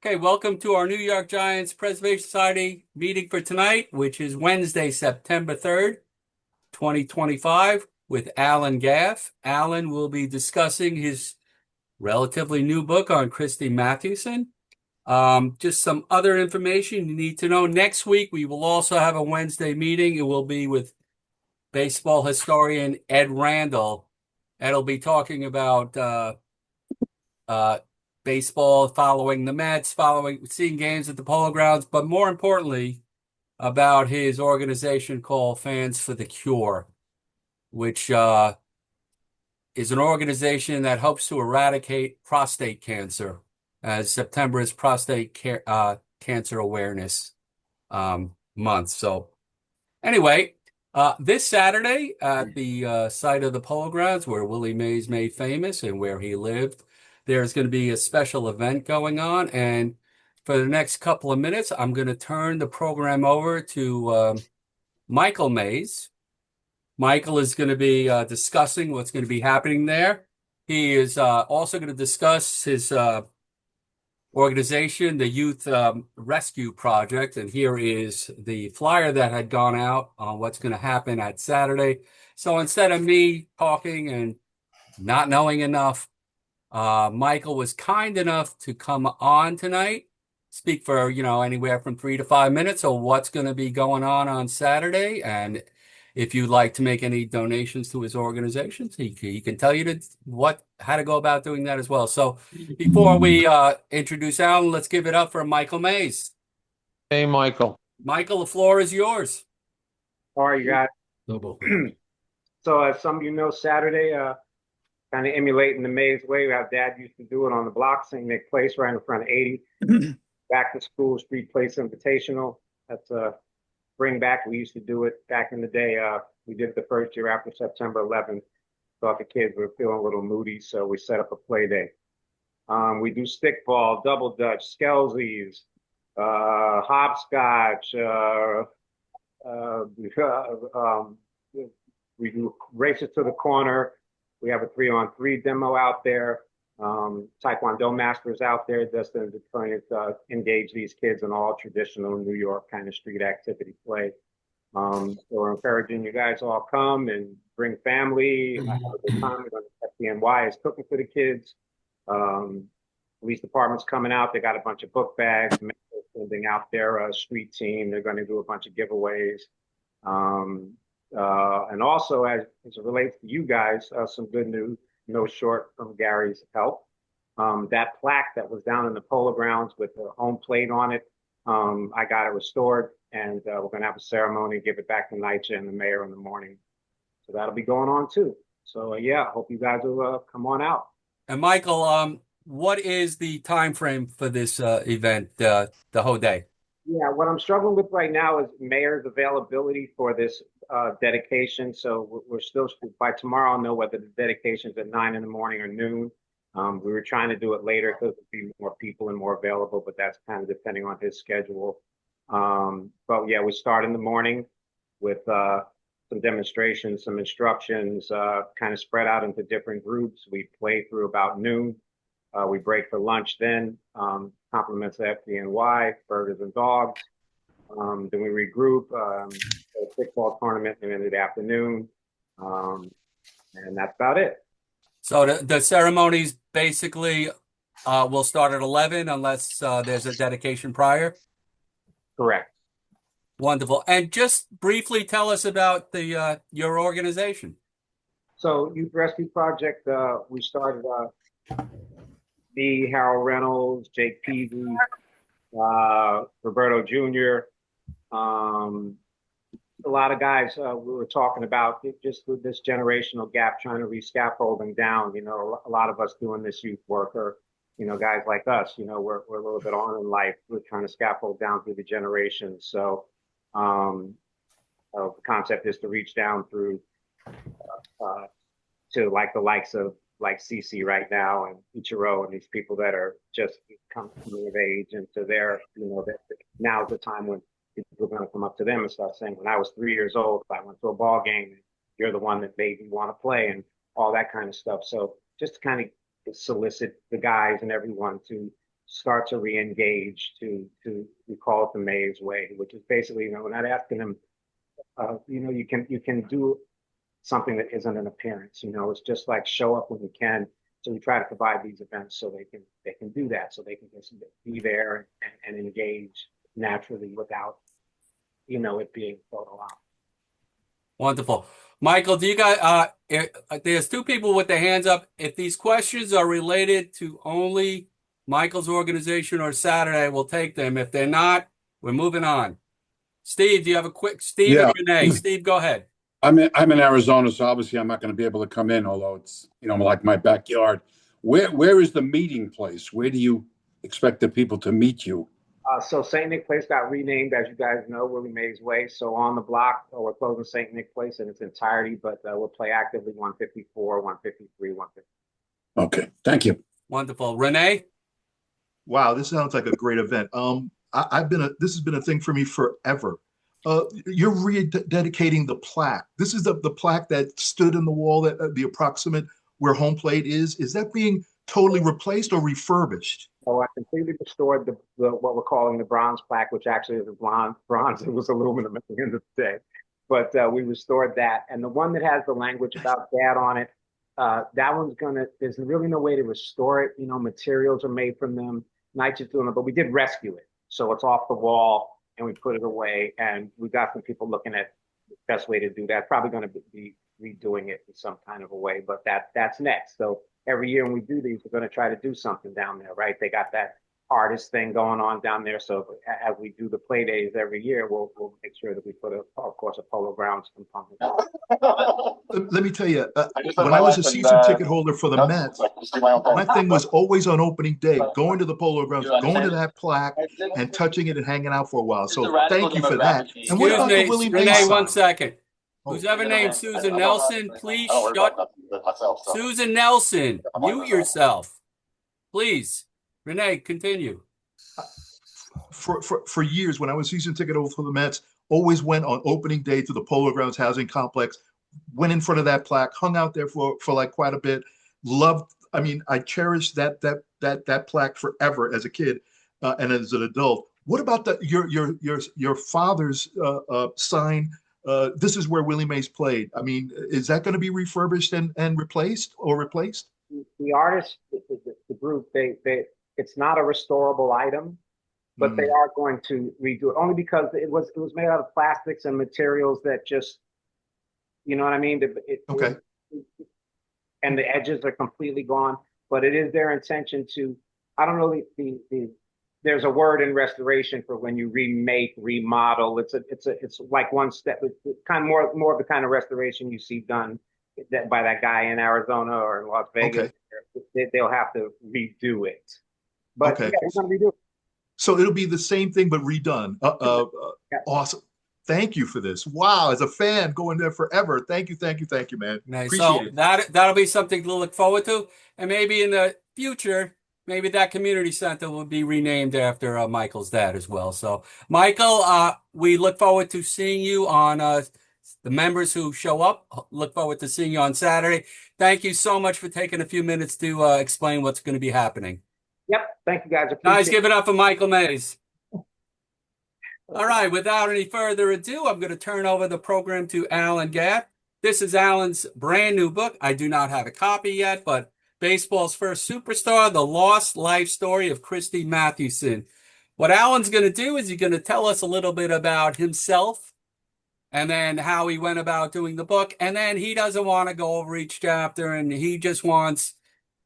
Okay, welcome to our New York Giants Preservation Society meeting for tonight, which is Wednesday, September 3rd, 2025, with Alan Gaff. Alan will be discussing his relatively new book on Christy Mathewson. Just some other information you need to know. Next week, we will also have a Wednesday meeting. It will be with baseball historian Ed Randall. Ed will be talking about uh, baseball, following the Mets, seeing games at the Polo Grounds, but more importantly, about his organization called Fans for the Cure, which is an organization that hopes to eradicate prostate cancer, as September is Cancer Awareness Month. So, anyway, this Saturday at the site of the Polo Grounds, where Willie Mays made famous and where he lived, there's going to be a special event going on. And for the next couple of minutes, I'm going to turn the program over to Michael Mays. Michael is going to be discussing what's going to be happening there. He is also going to discuss his organization, the Youth Rescue Project. And here is the flyer that had gone out on what's going to happen at Saturday. So instead of me talking and not knowing enough, Michael was kind enough to come on tonight, speak for, anywhere from 3 to 5 minutes of what's going to be going on Saturday. And if you'd like to make any donations to his organizations, he can tell you how to go about doing that as well. So before we introduce Alan, let's give it up for Michael Mays. Hey, Michael. Michael, the floor is yours. How are you guys? Noble. So as some of you know, Saturday, kind of emulating the Mays way, how Dad used to do it on the block, St. Nick Place, right in front of 80. Back to School Street Place Invitational. That's a bring back. We used to do it back in the day. We did it the first year after September 11th. Thought the kids were feeling a little moody, so we set up a play day. We do stickball, double dutch, skelsies, hopscotch. We do races to the corner. We have a 3-on-3 demo out there. Taekwondo masters out there just to engage these kids in all traditional New York kind of street activity play. So we're encouraging you guys all come and bring family. Have a good time. FDNY is cooking for the kids. Police department's coming out. They got a bunch of book bags. Sending out their street team. They're going to do a bunch of giveaways. And also, as it relates to you guys, some good news, no short from Gary's help. That plaque that was down in the Polo Grounds with the home plate on it, I got it restored, and we're going to have a ceremony, give it back to NYCHA and the mayor in the morning. So that'll be going on too. So yeah, hope you guys will come on out. And Michael, what is the time frame for this event, the whole day? Yeah, what I'm struggling with right now is mayor's availability for this dedication. So we're still, by tomorrow, I'll know whether the dedication's at 9 in the morning or noon. We were trying to do it later because there'd be more people and more available, but that's kind of depending on his schedule. But yeah, we start in the morning with some demonstrations, some instructions, kind of spread out into different groups. We play through about noon. We break for lunch then, compliments of FDNY, burgers and dogs. Then we regroup, a kickball tournament in the afternoon, and that's about it. So the ceremonies basically will start at 11 unless there's a dedication prior? Correct. Wonderful. And just briefly tell us about your organization. So Youth Rescue Project, we started me, Harold Reynolds, Jake Peavy, Roberto Jr., a lot of guys we were talking about just with this generational gap, trying to re-scaffolding down. A lot of us doing this youth work are, guys like us, we're a little bit on in life. We're trying to scaffold down through the generations. So the concept is to reach down through to like the likes of like CC right now and Ichiro and these people that are just coming of age, and to their, that now's the time when people are going to come up to them and start saying, when I was 3 years old, I went to a ball game, you're the one that made me want to play, and all that kind of stuff. So just to kind of solicit the guys and everyone to start to re-engage we call it the Mays way, which is basically, we're not asking them, you can do something that isn't an appearance, it's just like show up when you can. So we try to provide these events so they can do that, so they can just be there and engage naturally without, it being photo op. Wonderful. Michael, do you guys, there's two people with their hands up. If these questions are related to only Michael's organization or Saturday, we'll take them. If they're not, we're moving on. Steve, do you have a quick, Steve Yeah. and Renee? Steve, go ahead. I'm in Arizona, so obviously I'm not going to be able to come in, although it's, like my backyard. Where is the meeting place? Where do you expect the people to meet you? So St. Nick Place got renamed, as you guys know, Willie Mays Way. So on the block, we're closing St. Nick Place in its entirety, but we'll play actively 154, 153, 150. Okay, thank you. Wonderful. Renee? Wow, this sounds like a great event. This has been a thing for me forever. You're rededicating the plaque. This is the plaque that stood in the wall, that the approximate where home plate is. Is that being totally replaced or refurbished? So I completely restored the what we're calling the bronze plaque, which actually is a bronze. It was aluminum at the end of the day, but we restored that. And the one that has the language about Dad on it, that one's there's really no way to restore it. Materials are made from them. Not just doing it, but we did rescue it. So it's off the wall and we put it away. And we got some people looking at the best way to do that. Probably going to be redoing it in some kind of a way, but that's next. So every year when we do these, we're going to try to do something down there, right? They got that artist thing going on down there. So as we do the play days every year, we'll make sure that we put, of course, a Polo Grounds component. Let me tell you, when I was a season ticket holder for the Mets, my thing was always on opening day, going to the Polo Grounds, going to that plaque and touching it and hanging out for a while. So thank you for that. And what about the Willie Mays Renee, sign? 1 second. Who's ever named Susan Nelson, please shut. Susan Nelson, mute yourself. Please. Renee, continue. For years, when I was season ticket holder for the Mets, always went on opening day to the Polo Grounds housing complex, went in front of that plaque, hung out there for like quite a bit. I cherished that plaque forever as a kid and as an adult. What about your father's sign? This is where Willie Mays played. I mean, is that going to be refurbished and replaced? The artist, the group, it's not a restorable item, but they are going to redo it only because it was made out of plastics and materials that just, you know what I mean? Okay. And the edges are completely gone, but it is their intention to, I don't know, there's a word in restoration for when you remake, remodel. It's like one step. It's kind of more of the kind of restoration you see done by that guy in Arizona or in Las Vegas. Okay. They'll have to redo it. But okay. Yeah, we're going to redo it. So it'll be the same thing but redone. Yeah. Awesome. Thank you for this. Wow, as a fan going there forever. Thank you, man. Nice. Appreciate it. That'll be something to look forward to. And maybe in the future, maybe that community center will be renamed after Michael's dad as well. So, Michael, we look forward to seeing you on the members who show up. Look forward to seeing you on Saturday. Thank you so much for taking a few minutes to explain what's going to be happening. Yep. Thank you, guys. Guys, give it up for Michael Mays. All right. Without any further ado, I'm going to turn over the program to Alan Gaff. This is Alan's brand new book. I do not have a copy yet, but Baseball's First Superstar, The Lost Life Story of Christy Mathewson. What Alan's going to do is he's going to tell us a little bit about himself and then how he went about doing the book. And then he doesn't want to go over each chapter, and he just wants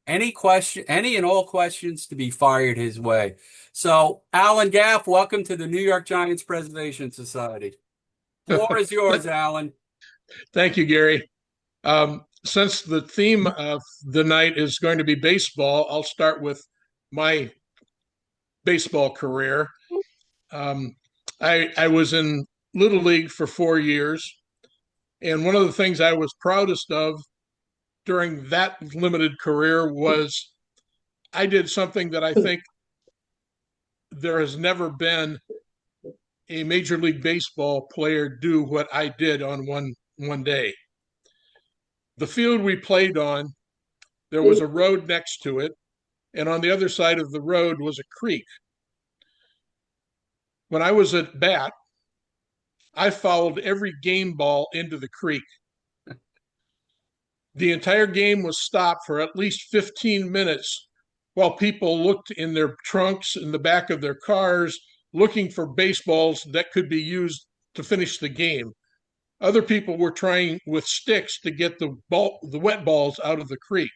any and all questions to be fired his way. So, Alan Gaff, welcome to the New York Giants Preservation Society. Floor is yours, Alan. Thank you, Gary. Since the theme of the night is going to be baseball, I'll start with my baseball career. I was in Little League for 4 years, and one of the things I was proudest of during that limited career was I did something that I think there has never been a Major League Baseball player do what I did on one day. The field we played on, there was a road next to it, and on the other side of the road was a creek. When I was at bat, I fouled every game ball into the creek. The entire game was stopped for at least 15 minutes while people looked in their trunks, in the back of their cars, looking for baseballs that could be used to finish the game. Other people were trying with sticks to get the wet balls out of the creek.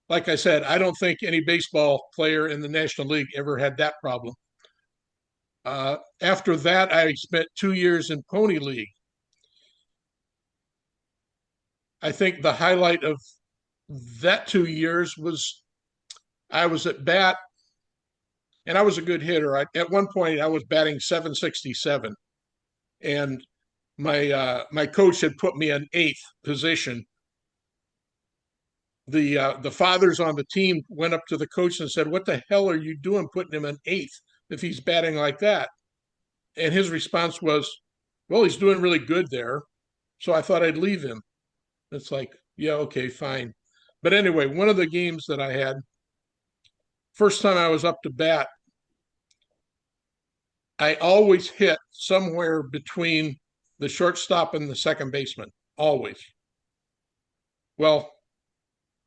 Like I said, I don't think any baseball player in the National League ever had that problem. After that, I spent 2 years in Pony League. I think the highlight of that 2 years was I was at bat, and I was a good hitter. At one point, I was batting .767, and my coach had put me in 8th position. The fathers on the team went up to the coach and said, "What the hell are you doing putting him in 8th if he's batting like that?" And his response was, "Well, he's doing really good there, so I thought I'd leave him." It's like, yeah, okay, fine. But anyway, one of the games that I had, first time I was up to bat, I always hit somewhere between the shortstop and the second baseman, always. Well,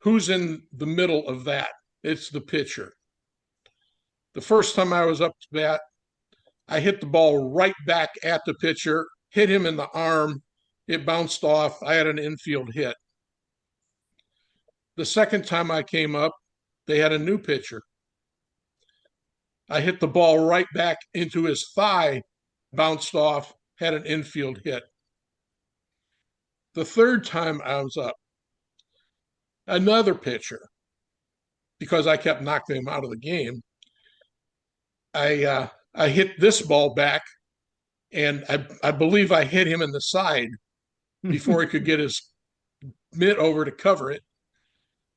who's in the middle of that? It's the pitcher. The first time I was up to bat, I hit the ball right back at the pitcher, hit him in the arm. It bounced off. I had an infield hit. The second time I came up, they had a new pitcher. I hit the ball right back into his thigh, bounced off, had an infield hit. The third time I was up, another pitcher, because I kept knocking him out of the game, I hit this ball back, and I believe I hit him in the side before he could get his mitt over to cover it.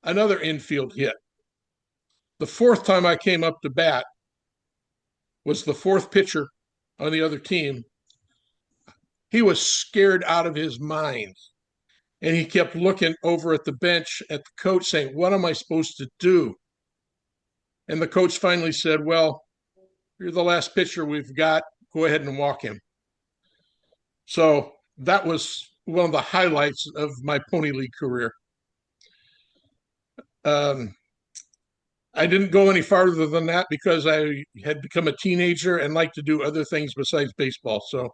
Another infield hit. The fourth time I came up to bat was the fourth pitcher on the other team. He was scared out of his mind, and he kept looking over at the bench at the coach saying, "What am I supposed to do?" And the coach finally said, "Well, you're the last pitcher we've got. Go ahead and walk him." So that was one of the highlights of my Pony League career. I didn't go any farther than that because I had become a teenager and liked to do other things besides baseball. So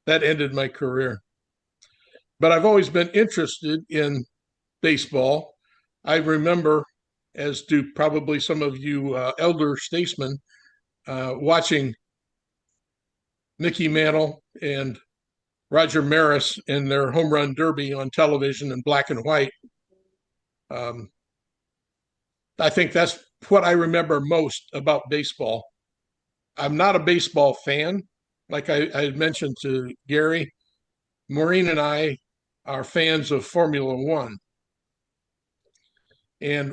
that ended my career. But I've always been interested in baseball. I remember, as do probably some of you elder statesmen, watching Mickey Mantle and Roger Maris in their home run derby on television in black and white. I think that's what I remember most about baseball. I'm not a baseball fan. Like I mentioned to Gary, Maureen and I are fans of Formula One. And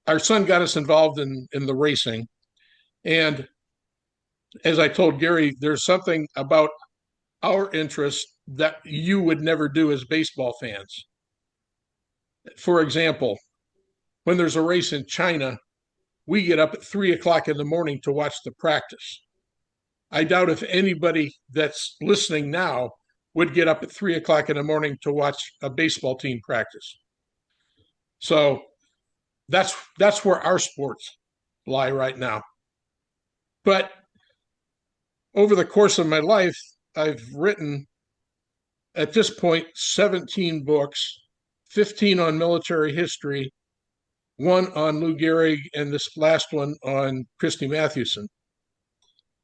our son got us involved in the racing. And as I told Gary, there's something about our interest that you would never do as baseball fans. For example, when there's a race in China, we get up at 3:00 in the morning to watch the practice. I doubt if anybody that's listening now would get up at 3:00 in the morning to watch a baseball team practice. So that's where our sports lie right now. But over the course of my life, I've written, at this point, 17 books, 15 on military history, 1 on Lou Gehrig, and this last one on Christy Mathewson.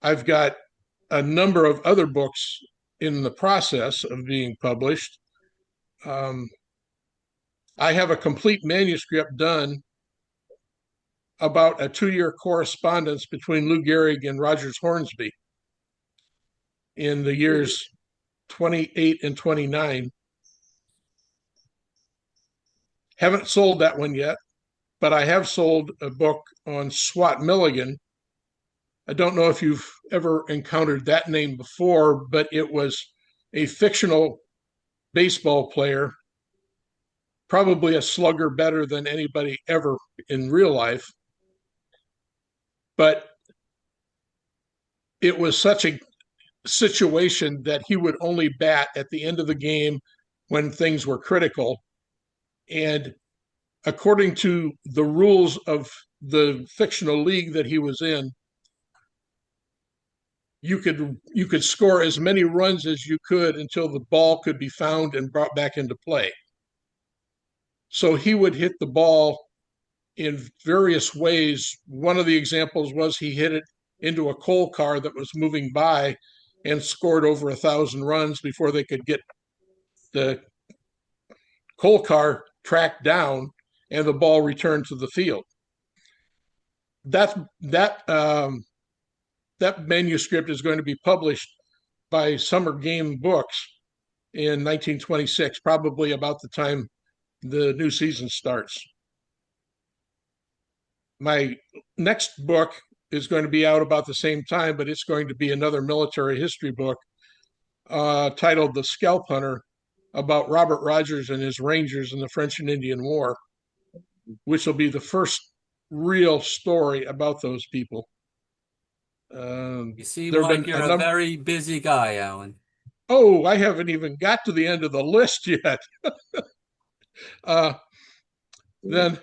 I've got a number of other books in the process of being published. I have a complete manuscript done about a 2-year correspondence between Lou Gehrig and Rogers Hornsby in the years 28 and 29. Haven't sold that one yet, but I have sold a book on Swat Milligan. I don't know if you've ever encountered that name before, but it was a fictional baseball player probably a slugger better than anybody ever in real life. But it was such a situation that he would only bat at the end of the game when things were critical. And according to the rules of the fictional league that he was in, you could score as many runs as you could until the ball could be found and brought back into play. So he would hit the ball in various ways. One of the examples was he hit it into a coal car that was moving by and scored over 1,000 runs before they could get the coal car tracked down and the ball returned to the field. That manuscript is going to be published by Summer Game Books in 1926, probably about the time the new season starts. My next book is going to be out about the same time, but it's going to be another military history book titled The Scalp Hunter, about Robert Rogers and his Rangers in the French and Indian War, which will be the first real story about those people. You seem like you're a very busy guy, Alan. Oh, I haven't even got to the end of the list yet. Then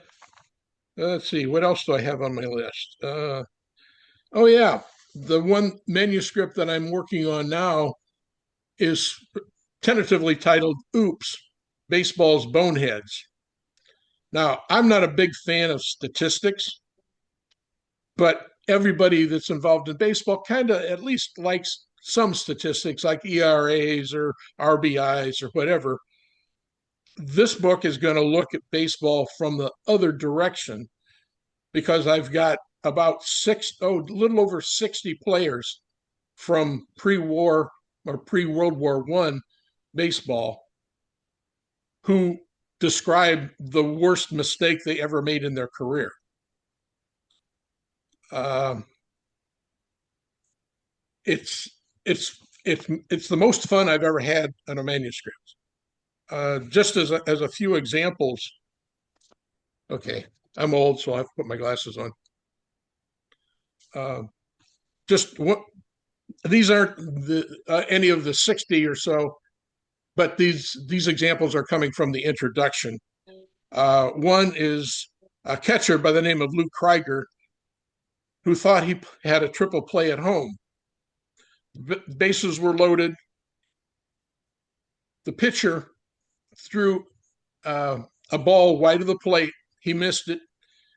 let's see, what else do I have on my list? Oh yeah, the one manuscript that I'm working on now is tentatively titled Oops, Baseball's Boneheads. Now, I'm not a big fan of statistics, but everybody that's involved in baseball kind of at least likes some statistics like ERAs or RBIs or whatever. This book is going to look at baseball from the other direction, because I've got about a little over 60 players from pre-war or pre-World War I baseball who describe the worst mistake they ever made in their career. It's the most fun I've ever had on a manuscript. Just as a few examples. Okay, I'm old, so I have to put my glasses on. These aren't any of the 60 or so, but these examples are coming from the introduction. One is a catcher by the name of Lou Krieger, who thought he had a triple play at home. Bases were loaded. The pitcher threw a ball wide of the plate. He missed it,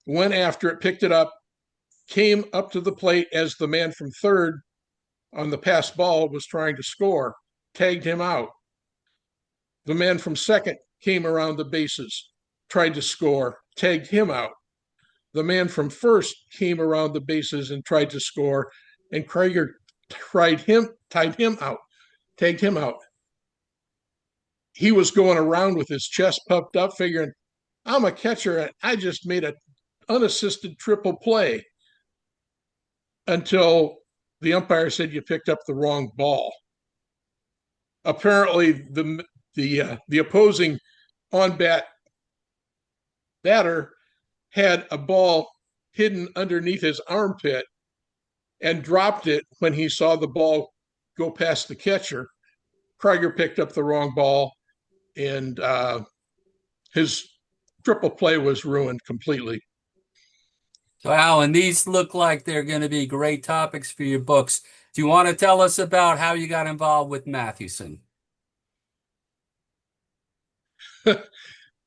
went after it, picked it up, came up to the plate as the man from third on the pass ball was trying to score, tagged him out. The man from second came around the bases, tried to score, tagged him out. The man from first came around the bases and tried to score, and Krieger tied him out, tagged him out. He was going around with his chest puffed up, figuring, I'm a catcher and I just made an unassisted triple play, until the umpire said you picked up the wrong ball. Apparently, the opposing on-bat batter had a ball hidden underneath his armpit and dropped it when he saw the ball go past the catcher. Krieger picked up the wrong ball, and his triple play was ruined completely. So, Alan, these look like they're going to be great topics for your books. Do you want to tell us about how you got involved with Mathewson?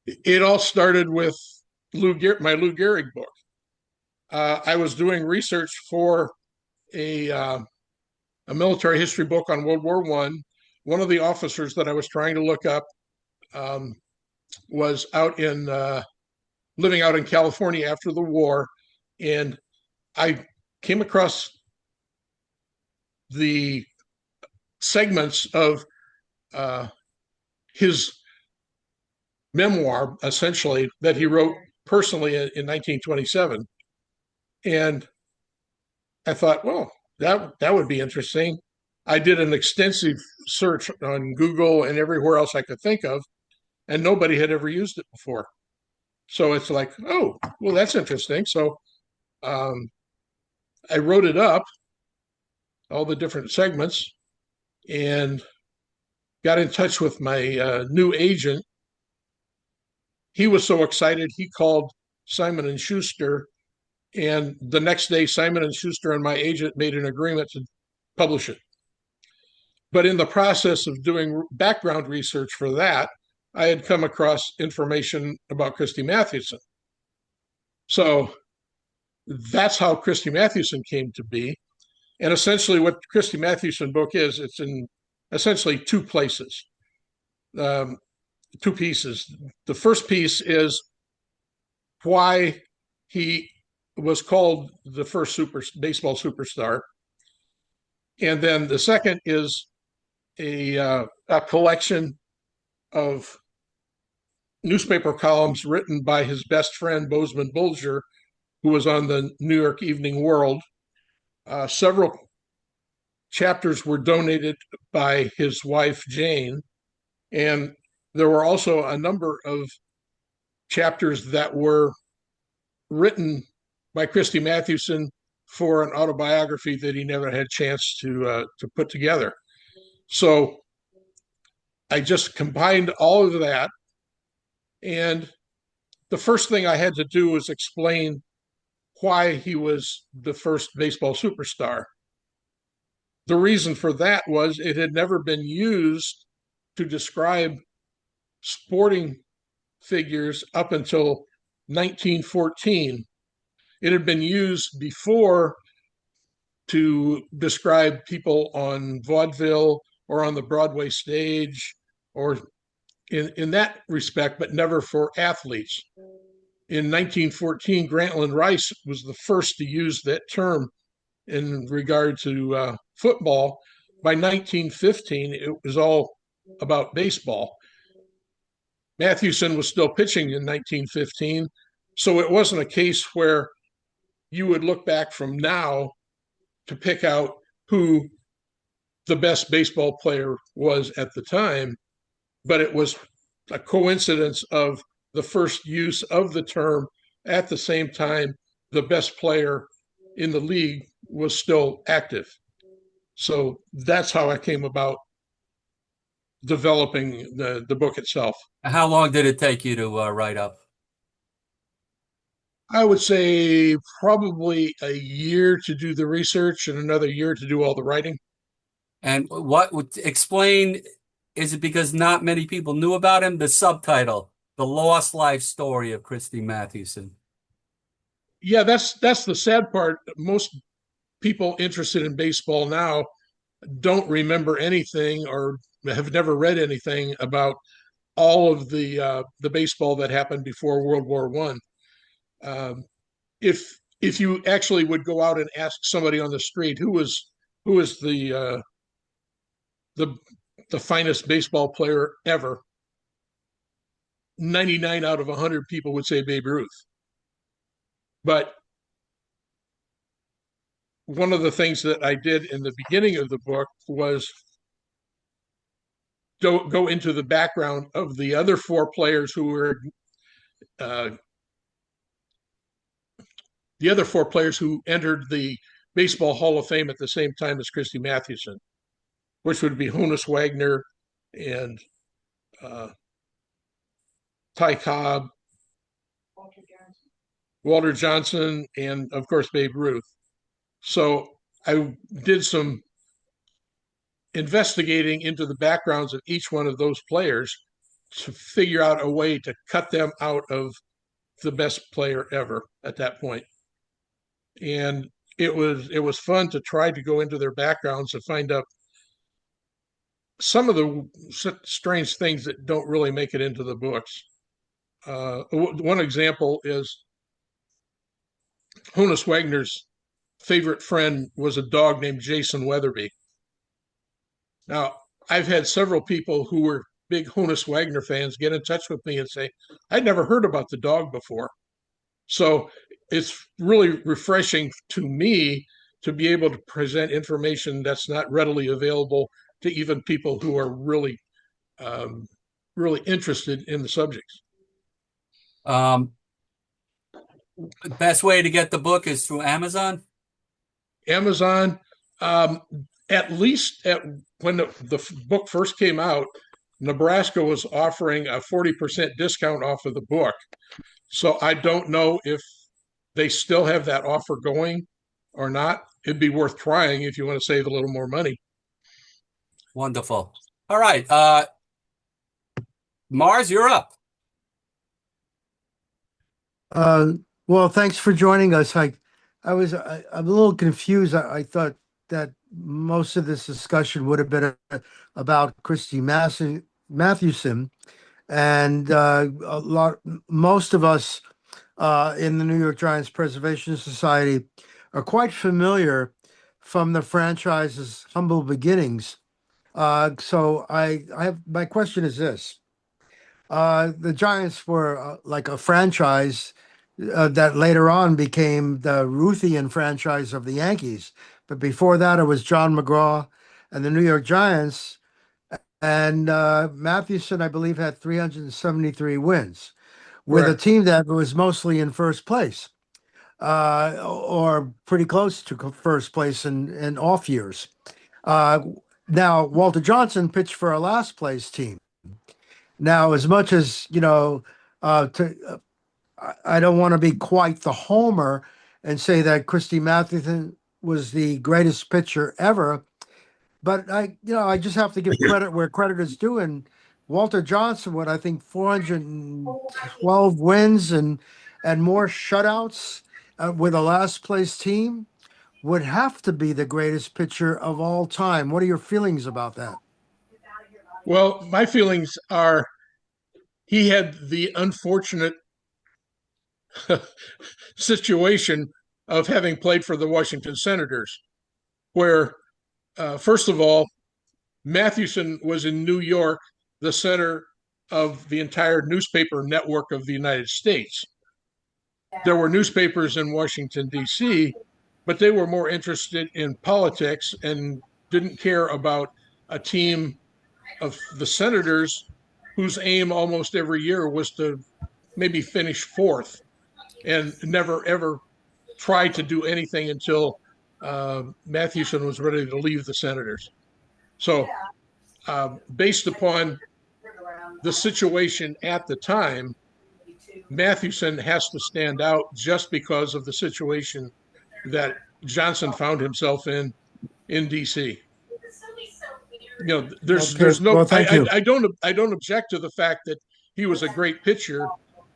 It all started with my Lou Gehrig book. I was doing research for a military history book on World War I. One of the officers that I was trying to look up was living out in California after the war, and I came across the segments of his memoir, essentially, that he wrote personally in 1927. And I thought, well, that would be interesting. I did an extensive search on Google and everywhere else I could think of. and nobody had ever used it before. So it's like, oh, well, that's interesting. So I wrote it up, all the different segments, and got in touch with my new agent. He was so excited, he called Simon and Schuster, and the next day, Simon and Schuster and my agent made an agreement to publish it. But in the process of doing background research for that, I had come across information about Christy Mathewson. So that's how Christy Mathewson came to be. And essentially what Christy Mathewson book is, it's in essentially two places, two pieces. The first piece is why he was called the first baseball superstar. And then the second is a collection of newspaper columns written by his best friend, Bozeman Bulger, who was on the New York Evening World. Several chapters were donated by his wife, Jane, and there were also a number of chapters that were written by Christy Mathewson for an autobiography that he never had a chance to put together. So I just combined all of that, and the first thing I had to do was explain why he was the first baseball superstar. The reason for that was it had never been used to describe sporting figures up until 1914. It had been used before to describe people on vaudeville or on the Broadway stage or in that respect, but never for athletes. In 1914, Grantland Rice was the first to use that term in regard to football. By 1915, it was all about baseball. Mathewson was still pitching in 1915, so it wasn't a case where you would look back from now to pick out who the best baseball player was at the time, but it was a coincidence of the first use of the term at the same time the best player in the league was still active. So that's how I came about developing the book itself. How long did it take you to write up? I would say probably a year to do the research and another year to do all the writing. And what would explain, is it because not many people knew about him? The subtitle, The Lost Life Story of Christy Mathewson. Yeah, that's the sad part. Most people interested in baseball now don't remember anything or have never read anything about all of the baseball that happened before World War One. If you actually would go out and ask somebody on the street who is the finest baseball player ever, 99 out of 100 people would say Babe Ruth. But one of the things that I did in the beginning of the book was go into the background of the other four players who were entered the Baseball Hall of Fame at the same time as Christy Mathewson, which would be Honus Wagner and Ty Cobb, Walter Johnson, and of course Babe Ruth. So I did some investigating into the backgrounds of each one of those players to figure out a way to cut them out of the best player ever at that point. And it was fun to try to go into their backgrounds and find out some of the strange things that don't really make it into the books. One example is Honus Wagner's favorite friend was a dog named Jason Weatherby. Now, I've had several people who were big Honus Wagner fans get in touch with me and say, I'd never heard about the dog before. So it's really refreshing to me to be able to present information that's not readily available to even people who are really really interested in the subjects. Um, best way to get the book is through Amazon. Amazon, at least when the book first came out, Nebraska was offering a 40% discount off of the book. So I don't know if they still have that offer going or not. It'd be worth trying if you want to save a little more money. Wonderful. All right. Mars, you're up. Uh, well, thanks for joining us. I'm a little confused. I thought that most of this discussion would have been about Christy Mathewson, and most of us in the New York Giants Preservation Society are quite familiar from the franchise's humble beginnings. So I have my question is this. The Giants were like a franchise that later on became the Ruthian franchise of the Yankees. But before that, it was John McGraw and the New York Giants. And Mathewson, I believe, had 373 wins with a team that was mostly in first place or pretty close to first place in off years. Now, Walter Johnson pitched for a last place team. Now, as much as, I don't want to be quite the homer and say that Christy Mathewson was the greatest pitcher ever, but I just have to give credit where credit is due. And Walter Johnson, what I think 412 wins and more shutouts with a last place team would have to be the greatest pitcher of all time. What are your feelings about that? Well, my feelings are he had the unfortunate situation of having played for the Washington Senators, where, first of all, Mathewson was in New York, the center of the entire newspaper network of the United States. There were newspapers in Washington, D.C., but they were more interested in politics and didn't care about a team of the Senators whose aim almost every year was to maybe finish fourth and never, ever try to do anything until Mathewson was ready to leave the Senators. So based upon the situation at the time, Mathewson has to stand out just because of the situation that Johnson found himself in DC. There's no. Well, thank you. I don't object to the fact that he was a great pitcher,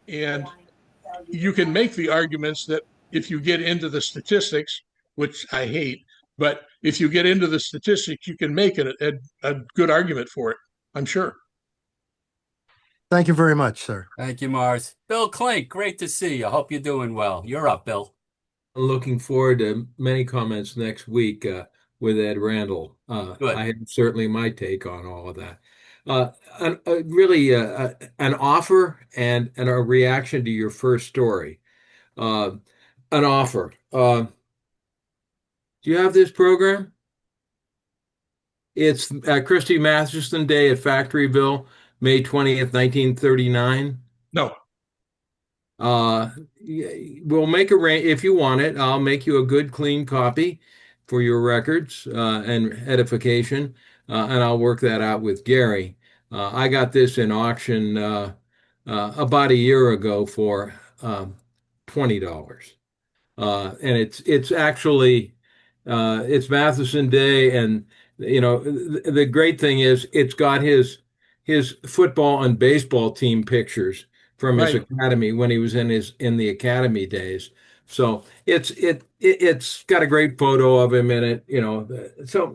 and you can make the arguments that if you get into the statistics, which I hate, but if you get into the statistics, you can make it a good argument for it. I'm sure. Thank you very much, sir. Thank you, Mars. Bill Klink, great to see you. Hope you're doing well. You're up, Bill. Looking forward to many comments next week with Ed Randall. Good. I have certainly my take on all of that. Really, an offer and a reaction to your first story. An offer. Do you have this program? It's Christy Mathewson Day at Factoryville, May 20th, 1939. No. We'll make if you want it, I'll make you a good, clean copy for your records and edification, and I'll work that out with Gary. I got this in auction about a year ago for $20, and it's actually it's Mathewson Day, and the great thing is it's got his football and baseball team pictures from his academy when he was in the academy days. So it's got a great photo of him in it, So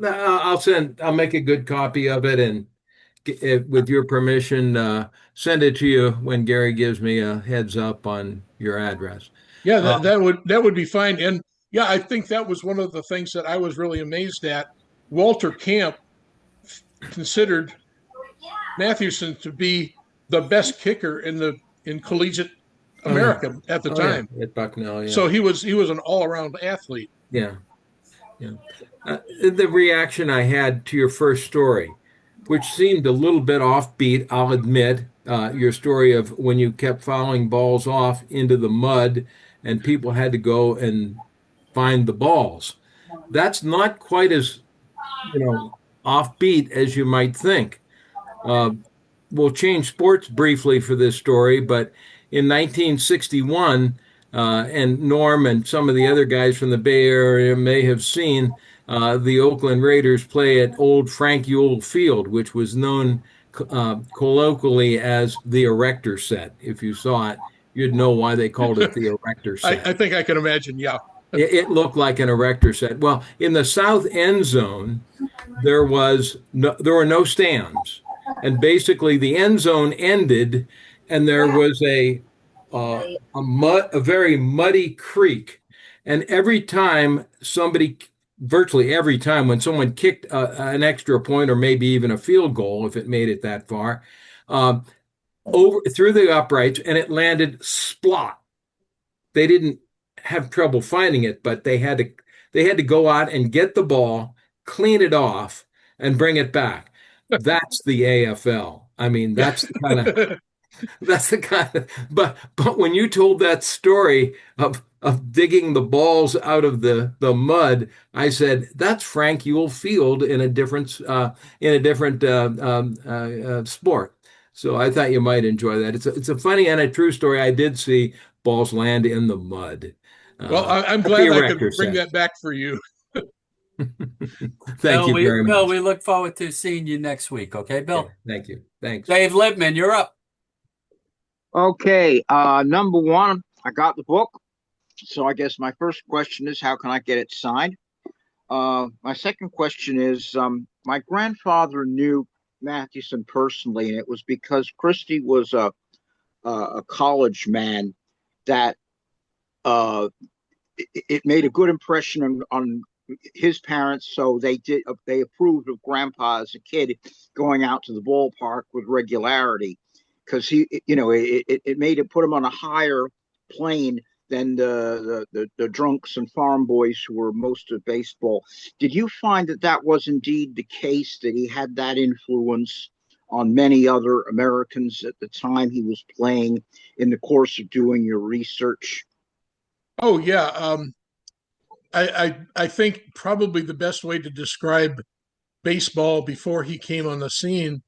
I'll make a good copy of it, and with your permission, send it to you when Gary gives me a heads up on your address. Yeah, that would be fine. And yeah, I think that was one of the things that I was really amazed at. Walter Camp considered Mathewson to be the best kicker in collegiate America at the time. At Bucknell, yeah. So he was an all-around athlete. Yeah. The reaction I had to your first story, which seemed a little bit offbeat, I'll admit. Your story of when you kept fouling balls off into the mud and people had to go and find the balls. That's not quite as, offbeat as you might think. Uh, we'll change sports briefly for this story, but in 1961, and Norm and some of the other guys from the Bay Area may have seen the Oakland Raiders play at old Frank Ewell Field, which was known colloquially as the Erector Set. If you saw it, you'd know why they called it the Erector Set. I think I can imagine. Yeah. It looked like an Erector Set. Well, in the south end zone, there were no stands, and basically the end zone ended, and there was a very muddy creek, and virtually every time when someone kicked an extra point or maybe even a field goal, if it made it that far, over through the uprights, and it landed splot. They didn't have trouble finding it, but they had to go out and get the ball, clean it off, and bring it back. That's the AFL. I mean, that's the kind of. But when you told that story of digging the balls out of the mud, I said that's Frank Ewell Field in a different sport. So I thought you might enjoy that. It's a funny and a true story. I did see balls land in the mud. Well, I'm glad I could bring that back for you. Thank you very much. Bill, we look forward to seeing you next week. Okay, Bill? Yeah, thank you. Thanks. Dave Lippman, you're up. Okay, number one, I got the book. So I guess my first question is, how can I get it signed? My second question is, my grandfather knew Mathewson personally, and it was because Christy was a college man that it made a good impression on his parents, so they approved of Grandpa as a kid going out to the ballpark with regularity, because it put him on a higher plane than the drunks and farm boys who were most of baseball. Did you find that was indeed the case, that he had that influence on many other Americans at the time he was playing, in the course of doing your research? Oh yeah. I think probably the best way to describe baseball before he came on the scene,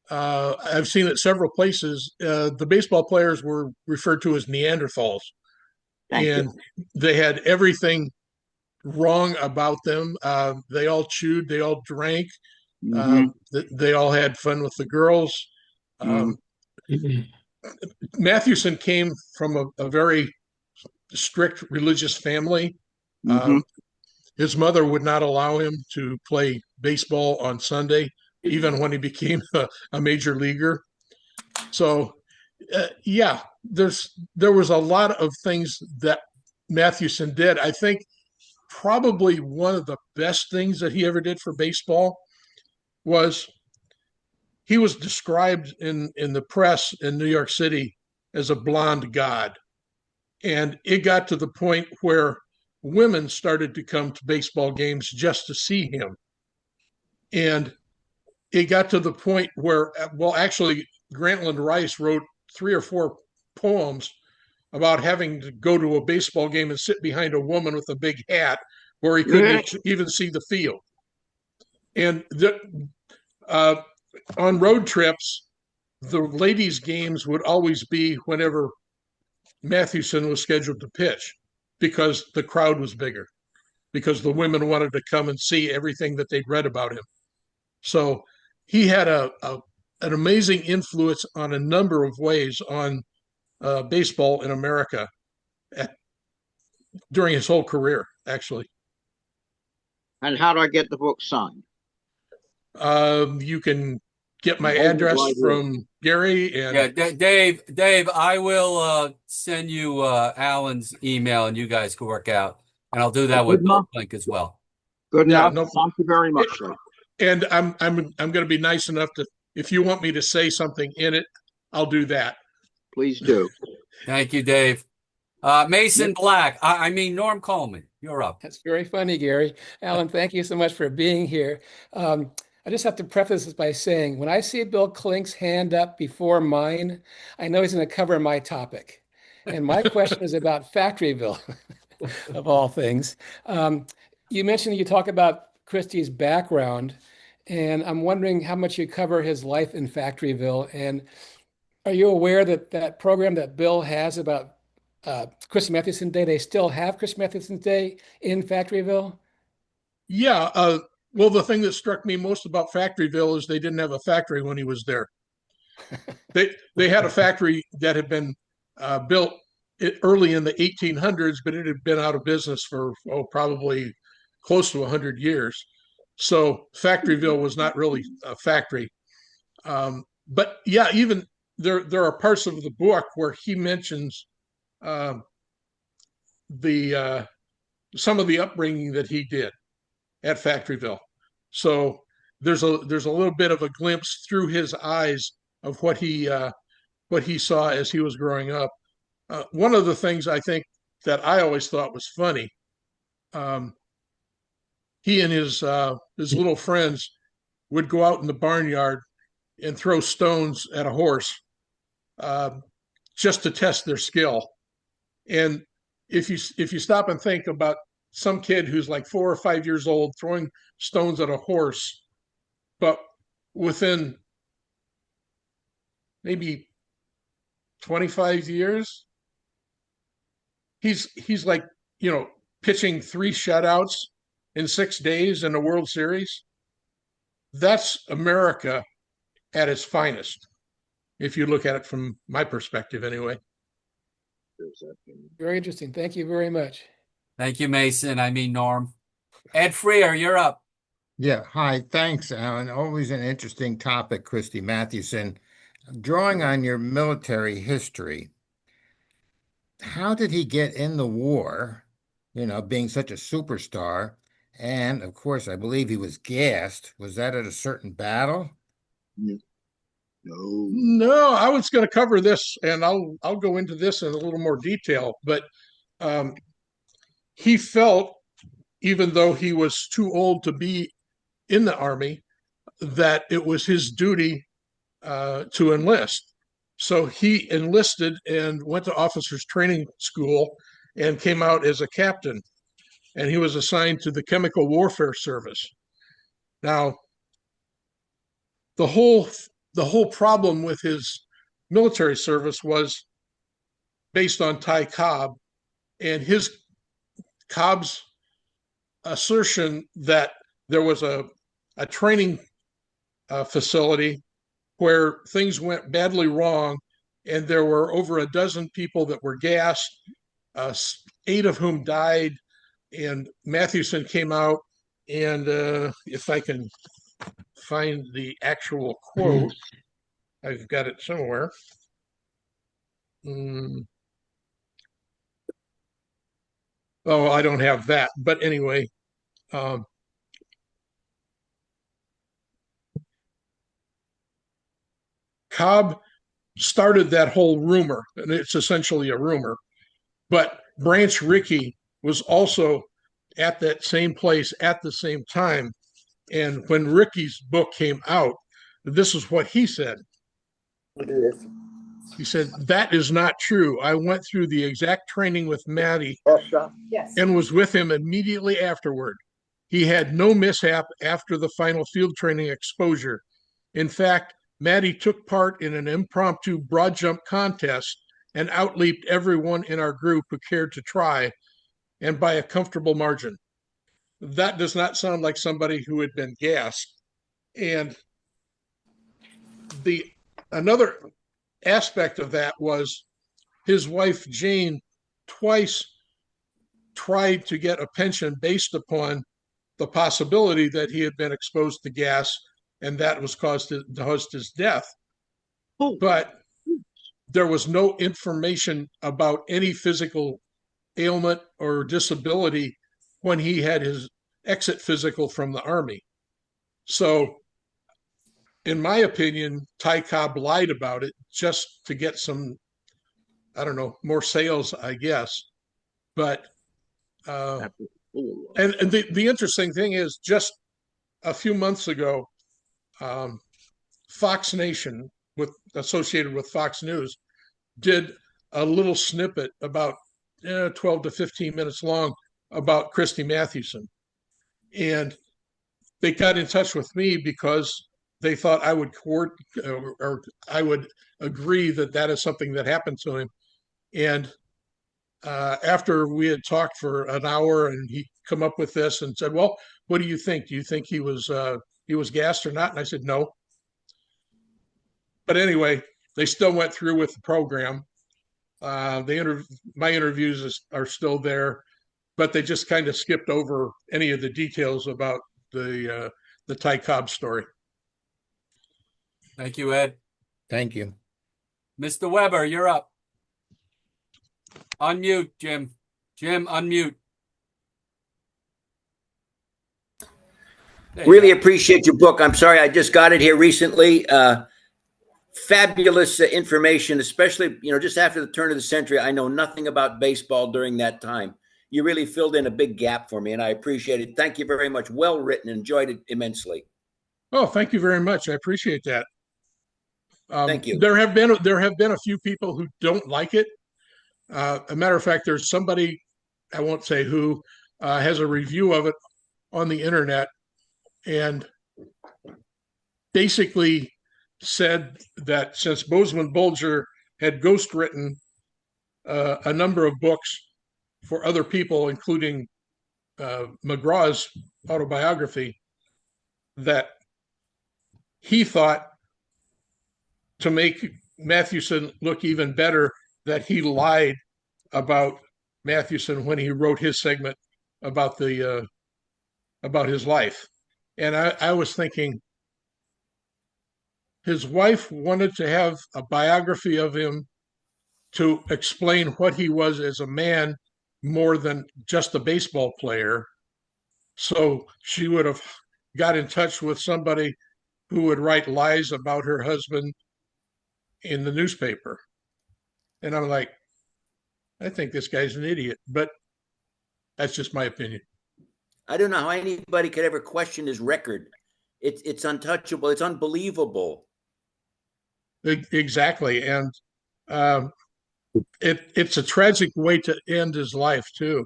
I've seen it several places. The baseball players were referred to as Neanderthals. Thank you. They had everything wrong about them. They all chewed, they all drank, they all had fun with the girls. Mathewson came from a very strict religious family. His mother would not allow him to play baseball on Sunday, even when he became a major leaguer. So, yeah, there was a lot of things that Mathewson did. I think probably one of the best things that he ever did for baseball was he was described in the press in New York City as a blonde god. And it got to the point where women started to come to baseball games just to see him. And it got to the point where, well, actually, Grantland Rice wrote 3 or 4 poems about having to go to a baseball game and sit behind a woman with a big hat where he couldn't even see the field. And on road trips, the ladies' games would always be whenever Mathewson was scheduled to pitch, because the crowd was bigger, because the women wanted to come and see everything that they'd read about him. So he had an amazing influence on a number of ways on baseball in America during his whole career, actually. And how do I get the book signed? You can get my address from Gary. And yeah, Dave, I will send you Alan's email, and you guys can work out. And I'll do that with Bill Link as well. Good enough. Thank you very much, sir. And I'm going to be nice enough to, if you want me to say something in it, I'll do that. Please do. Thank you, Dave. Mason Black. Norm Coleman. You're up. That's very funny, Gary. Alan, thank you so much for being here. I just have to preface this by saying, when I see Bill Klink's hand up before mine, I know he's going to cover my topic. And my question is about Factoryville, of all things. You mentioned you talk about Christie's background, and I'm wondering how much you cover his life in Factoryville. And are you aware that that program that Bill has about Christy Mathewson Day, they still have Christy Mathewson Day in Factoryville? Yeah. Well, the thing that struck me most about Factoryville is they didn't have a factory when he was there. They had a factory that had been built early in the 1800s, but it had been out of business for probably close to 100 years. So Factoryville was not really a factory. But yeah, even there are parts of the book where he mentions the some of the upbringing that he did at Factoryville. So there's a little bit of a glimpse through his eyes of what he saw as he was growing up. One of the things I think that I always thought was funny, he and his little friends would go out in the barnyard and throw stones at a horse just to test their skill. And if you stop and think about some kid who's like 4 or 5 years old throwing stones at a horse, but within maybe 25 years, he's like, pitching 3 shutouts in 6 days in the World Series. That's America at its finest, if you look at it from my perspective anyway. Very interesting. Thank you very much. Thank you, Mason. I mean, Norm. Ed Freer, you're up. Yeah, hi, thanks, Alan. Always an interesting topic, Christy Mathewson. Drawing on your military history, how did he get in the war, being such a superstar? And of course, I believe he was gassed. Was that at a certain battle? No, I was going to cover this, and I'll go into this in a little more detail. But he felt, even though he was too old to be in the Army, that it was his duty to enlist. So he enlisted and went to officers training school and came out as a captain. And he was assigned to the Chemical Warfare Service. Now, the whole problem with his military service was based on Ty Cobb and Cobb's assertion that there was a training facility where things went badly wrong, and there were over a dozen people that were gassed, 8 of whom died, and Mathewson came out, and if I can find the actual quote, I've got it somewhere. Oh, I don't have that, but anyway, Cobb started that whole rumor, and it's essentially a rumor, but Branch Rickey was also at that same place at the same time. And when Ricky's book came out, this is what he said. He said, "That is not true. I went through the exact training with Matty and was with him immediately afterward. He had no mishap after the final field training exposure. In fact, Matty took part in an impromptu broad jump contest and outleaped everyone in our group who cared to try, and by a comfortable margin." That does not sound like somebody who had been gassed. And another aspect of that was his wife, Jane, twice tried to get a pension based upon the possibility that he had been exposed to gas, and that was caused his death. But there was no information about any physical ailment or disability when he had his exit physical from the Army. So, in my opinion, Ty Cobb lied about it just to get some, I don't know, more sales, I guess. But, and the interesting thing is, just a few months ago, Fox Nation, associated with Fox News, did a little snippet about 12 to 15 minutes long about Christy Mathewson. And they got in touch with me because they thought I would or I would agree that that is something that happened to him. And after we had talked for an hour, and he come up with this and said, "Well, what do you think? Do you think he was gassed or not?" And I said, "No." But anyway, they still went through with the program. My interviews are still there, but they just kind of skipped over any of the details about the Ty Cobb story. Thank you, Ed. Thank you. Mr. Weber, you're up. Unmute, Jim. Jim, unmute. Really appreciate your book. I'm sorry, I just got it here recently. Fabulous information, especially, just after the turn of the century. I know nothing about baseball during that time. You really filled in a big gap for me, and I appreciate it. Thank you very much. Well written. Enjoyed it immensely. Oh, thank you very much. I appreciate that. Thank you. There have been a few people who don't like it. A matter of fact, there's somebody, I won't say who, has a review of it on the internet, and basically said that since Bozeman Bulger had ghostwritten a number of books for other people, including McGraw's autobiography, that he thought, to make Mathewson look even better, that he lied about Mathewson when he wrote his segment about his life. And I was thinking, his wife wanted to have a biography of him to explain what he was as a man more than just a baseball player. So she would have got in touch with somebody who would write lies about her husband in the newspaper. And I'm like, I think this guy's an idiot, but that's just my opinion. I don't know how anybody could ever question his record. It's untouchable. It's unbelievable. Exactly. And it's a tragic way to end his life too.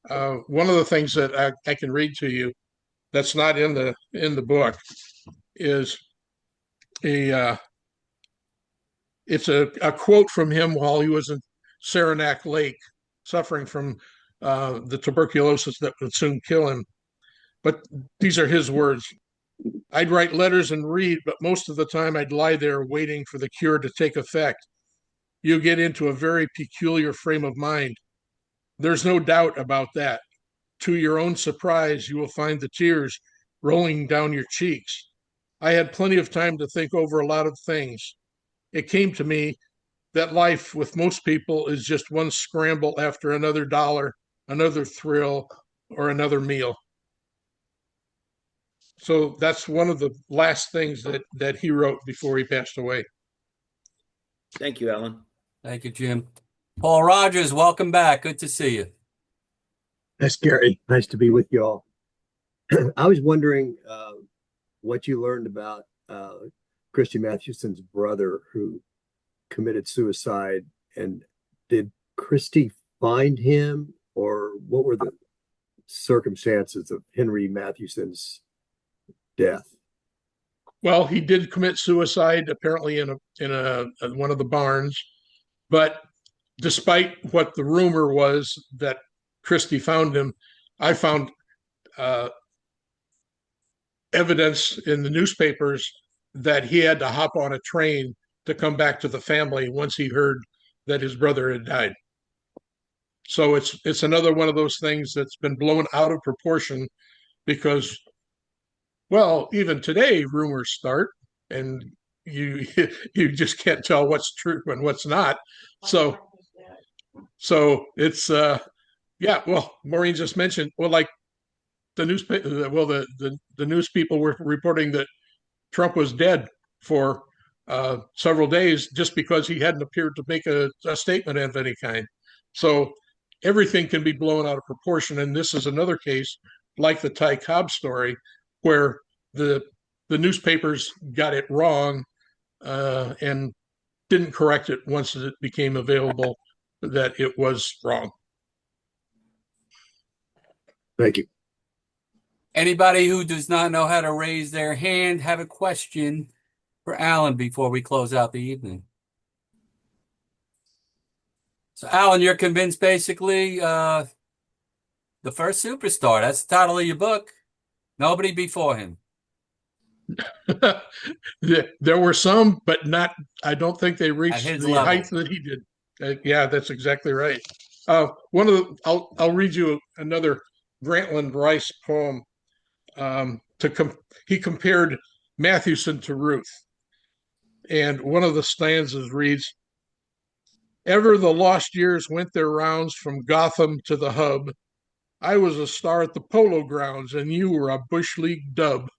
One of the things that I can read to you that's not in the book is it's a quote from him while he was in Saranac Lake, suffering from the tuberculosis that would soon kill him. But these are his words. "I'd write letters and read, but most of the time I'd lie there waiting for the cure to take effect. You get into a very peculiar frame of mind. There's no doubt about that. To your own surprise, you will find the tears rolling down your cheeks. I had plenty of time to think over a lot of things. It came to me that life with most people is just one scramble after another dollar, another thrill, or another meal." So that's one of the last things that he wrote before he passed away. Thank you, Alan. Thank you, Jim. Paul Rogers, welcome back. Good to see you. That's Gary. Nice to be with you all. I was wondering what you learned about Christy Mathewson's brother who committed suicide, and did Christy find him, or what were the circumstances of Henry Mathewson's death? Well, he did commit suicide apparently in one of the barns, but despite what the rumor was that Christy found him, I found evidence in the newspapers that he had to hop on a train to come back to the family once he heard that his brother had died. So it's another one of those things that's been blown out of proportion because, well, even today rumors start and you just can't tell what's true and what's not. So it's yeah, well, Maureen just mentioned, well, like the newspaper, well, the news people were reporting that Trump was dead for several days just because he hadn't appeared to make a statement of any kind. So everything can be blown out of proportion. And this is another case like the Ty Cobb story where the the newspapers got it wrong and didn't correct it once it became available that it was wrong. Thank you. Anybody who does not know how to raise their hand have a question for Alan before we close out the evening? So, Alan, you're convinced basically the first superstar. That's the title of your book. Nobody before him. There were some, but not. I don't think they At reached his the level. height that he did. Yeah, that's exactly right. One of the, I'll read you another Grantland Rice poem. He compared Mathewson to Ruth, and one of the stanzas reads, "Ever the lost years went their rounds from Gotham to the hub. I was a star at the polo grounds, and you were a bush league dub."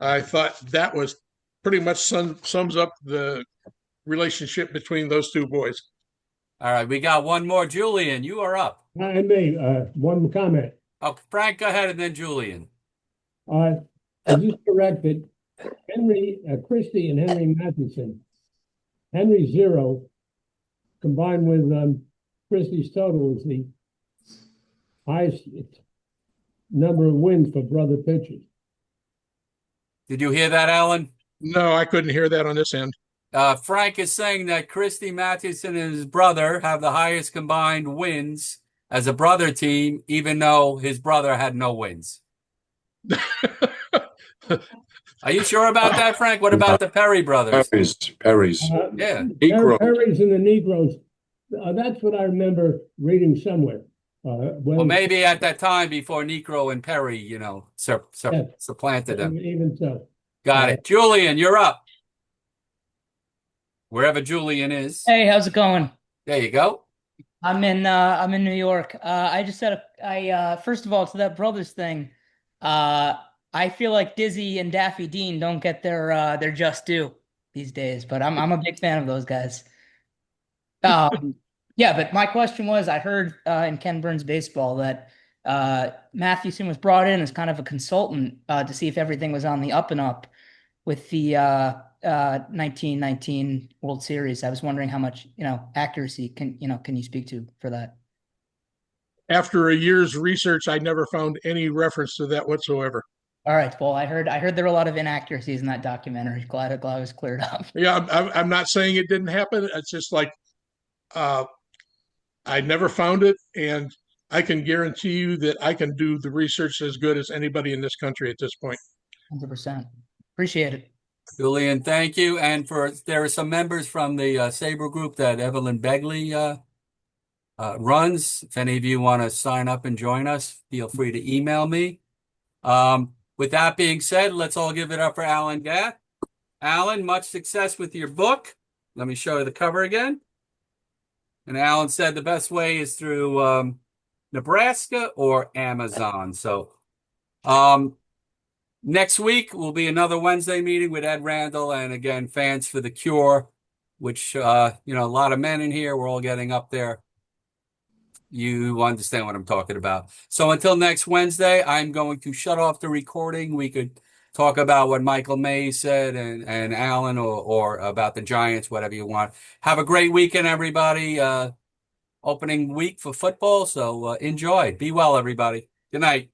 I thought that was pretty much sums up the relationship between those two boys. All right, we got one more. Julian, you are up. I may, one comment. Oh, Frank, go ahead, and then Julian. Is this correct that Christy and Henry Mathewson, Henry's 0 combined with Christy's total is the highest number of wins for brother pitchers? Did you hear that, Alan? No, I couldn't hear that on this end. Frank is saying that Christy Mathewson and his brother have the highest combined wins as a brother team, even though his brother had no wins. Are you sure about that, Frank? What about the Perry brothers? Perry's. Yeah. Negro. Perry's and the Negroes. That's what I remember reading somewhere. Well, maybe at that time before Necro and Perry, supplanted them. Even so. Got it. Julian, you're up. Wherever Julian is. Hey, how's it going? There you go. I'm in New York. I just said first of all, to that brothers thing, I feel like Dizzy and Daffy Dean don't get their just due these days, but I'm a big fan of those guys. Yeah, but my question was, I heard in Ken Burns Baseball that Mathewson was brought in as kind of a consultant to see if everything was on the up and up with the 1919 World Series. I was wondering how much accuracy can you speak to for that? After a year's research, I never found any reference to that whatsoever. All right. Well, I heard there were a lot of inaccuracies in that documentary. Glad it was cleared up. Yeah, I'm not saying it didn't happen. It's just like I never found it, and I can guarantee you that I can do the research as good as anybody in this country at this point. 100%. Appreciate it. Julian, thank you. And there are some members from the Sabre group that Evelyn Begley runs. If any of you want to sign up and join us, feel free to email me. With that being said, let's all give it up for Alan Gaff. Alan, much success with your book. Let me show you the cover again. And Alan said the best way is through Nebraska or Amazon. So next week will be another Wednesday meeting with Ed Randall and again, Fans for the Cure, which, a lot of men in here, we're all getting up there. You understand what I'm talking about. So until next Wednesday, I'm going to shut off the recording. We could talk about what Michael May said and Alan or about the Giants, whatever you want. Have a great weekend, everybody. Opening week for football. So enjoy. Be well, everybody. Good night.